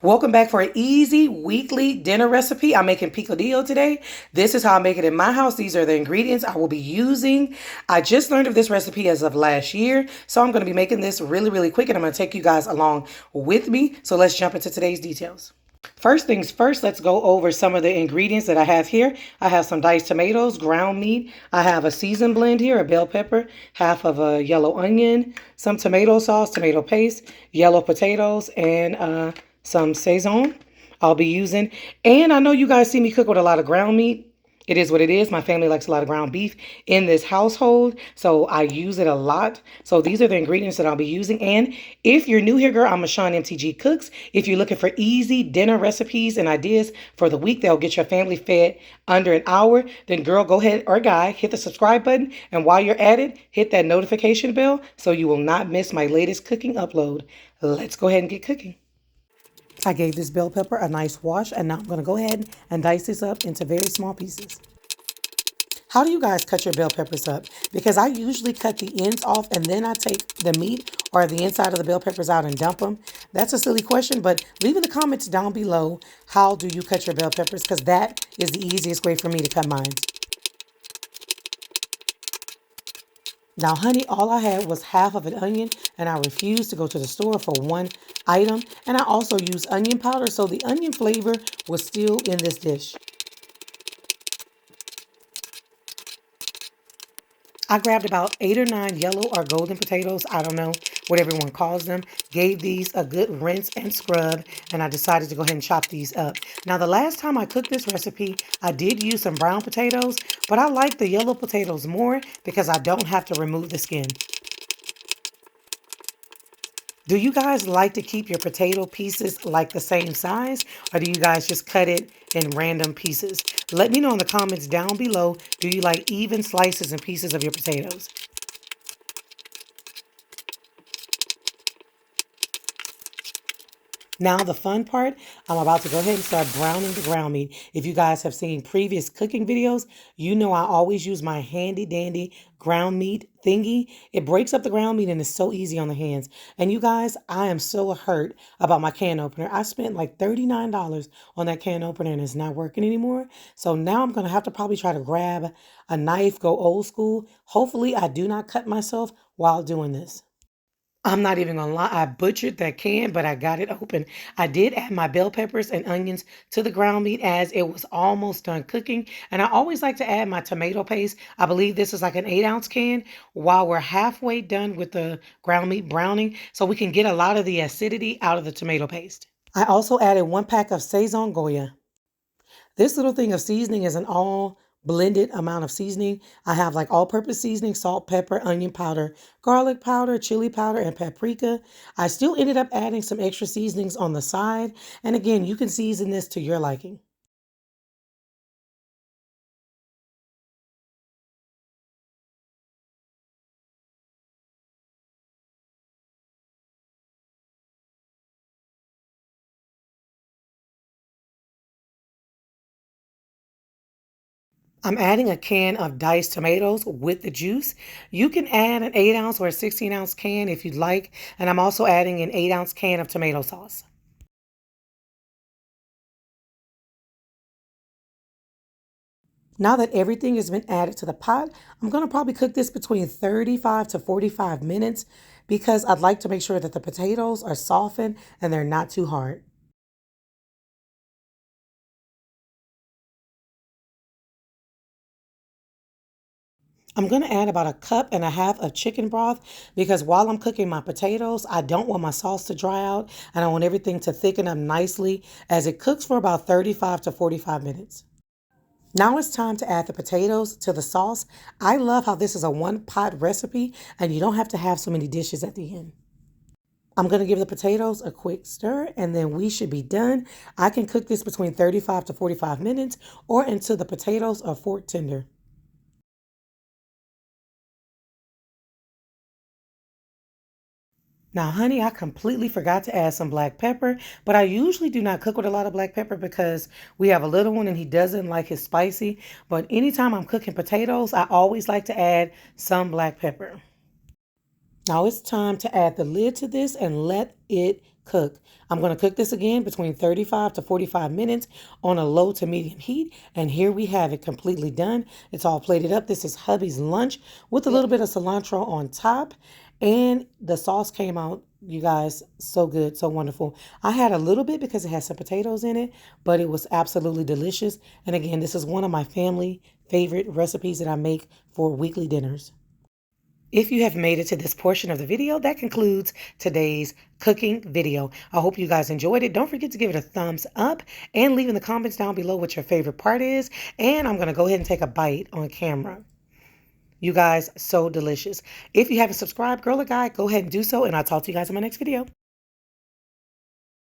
Welcome back for an easy weekly dinner recipe. I'm making picadillo today. This is how I make it in my house. These are the ingredients I will be using. I just learned of this recipe as of last year, so I'm going to be making this really quick, and I'm going to take you guys along with me. So let's jump into today's details. First things first, let's go over some of the ingredients that I have here. I have some diced tomatoes, ground meat. I have a seasoned blend here, a bell pepper, half of a yellow onion, some tomato sauce, tomato paste, yellow potatoes, and some Saison I'll be using. And I know you guys see me cook with a lot of ground meat. It is what it is. My family likes a lot of ground beef in this household, so I use it a lot. So these are the ingredients that I'll be using. And if you're new here, girl, I'm Michonne MTG Cooks. If you're looking for easy dinner recipes and ideas for the week that'll get your family fed under an hour, then girl, go ahead, or guy, hit the subscribe button. And while you're at it, hit that notification bell so you will not miss my latest cooking upload. Let's go ahead and get cooking. I gave this bell pepper a nice wash, and now I'm going to go ahead and dice this up into very small pieces. How do you guys cut your bell peppers up? Because I usually cut the ends off and then I take the meat or the inside of the bell peppers out and dump them. That's a silly question, but leave in the comments down below, how do you cut your bell peppers? Because that is the easiest way for me to cut mine. Now, honey, all I had was half of an onion, and I refused to go to the store for one item. And I also used onion powder, so the onion flavor was still in this dish. I grabbed about 8 or 9 yellow or golden potatoes. I don't know what everyone calls them. Gave these a good rinse and scrub, and I decided to go ahead and chop these up. Now, the last time I cooked this recipe, I did use some brown potatoes, but I like the yellow potatoes more because I don't have to remove the skin. Do you guys like to keep your potato pieces like the same size, or do you guys just cut it in random pieces? Let me know in the comments down below. Do you like even slices and pieces of your potatoes? Now the fun part, I'm about to go ahead and start browning the ground meat. If you guys have seen previous cooking videos, you know I always use my handy dandy ground meat thingy. It breaks up the ground meat and it's so easy on the hands. And you guys, I am so hurt about my can opener. I spent like $39 on that can opener and it's not working anymore. So now I'm going to have to probably try to grab a knife, go old school. Hopefully I do not cut myself while doing this. I'm not even gonna lie, I butchered that can, but I got it open. I did add my bell peppers and onions to the ground meat as it was almost done cooking. And I always like to add my tomato paste. I believe this is like an 8-ounce can while we're halfway done with the ground meat browning so we can get a lot of the acidity out of the tomato paste. I also added 1 pack of Saison Goya. This little thing of seasoning is an all blended amount of seasoning. I have like all purpose seasoning, salt, pepper, onion powder, garlic powder, chili powder, and paprika. I still ended up adding some extra seasonings on the side. And again, you can season this to your liking. I'm adding a can of diced tomatoes with the juice. You can add an 8-ounce or a 16-ounce can if you'd like. And I'm also adding an 8-ounce can of tomato sauce. Now that everything has been added to the pot, I'm going to probably cook this between 35 to 45 minutes because I'd like to make sure that the potatoes are softened and they're not too hard. I'm going to add about 1.5 cups of chicken broth because while I'm cooking my potatoes, I don't want my sauce to dry out and I want everything to thicken up nicely as it cooks for about 35 to 45 minutes. Now it's time to add the potatoes to the sauce. I love how this is a one pot recipe and you don't have to have so many dishes at the end. I'm going to give the potatoes a quick stir and then we should be done. I can cook this between 35 to 45 minutes or until the potatoes are fork tender. Now, honey, I completely forgot to add some black pepper, but I usually do not cook with a lot of black pepper because we have a little one and he doesn't like his spicy. But anytime I'm cooking potatoes, I always like to add some black pepper. Now it's time to add the lid to this and let it cook. I'm going to cook this again between 35 to 45 minutes on a low to medium heat. And here we have it completely done. It's all plated up. This is hubby's lunch with a little bit of cilantro on top. And the sauce came out, you guys, so good, so wonderful. I had a little bit because it had some potatoes in it, but it was absolutely delicious. And again, this is one of my family favorite recipes that I make for weekly dinners. If you have made it to this portion of the video, that concludes today's cooking video. I hope you guys enjoyed it. Don't forget to give it a thumbs up and leave in the comments down below what your favorite part is. And I'm going to go ahead and take a bite on camera. You guys, so delicious. If you haven't subscribed, girl or guy, go ahead and do so. And I'll talk to you guys in my next video.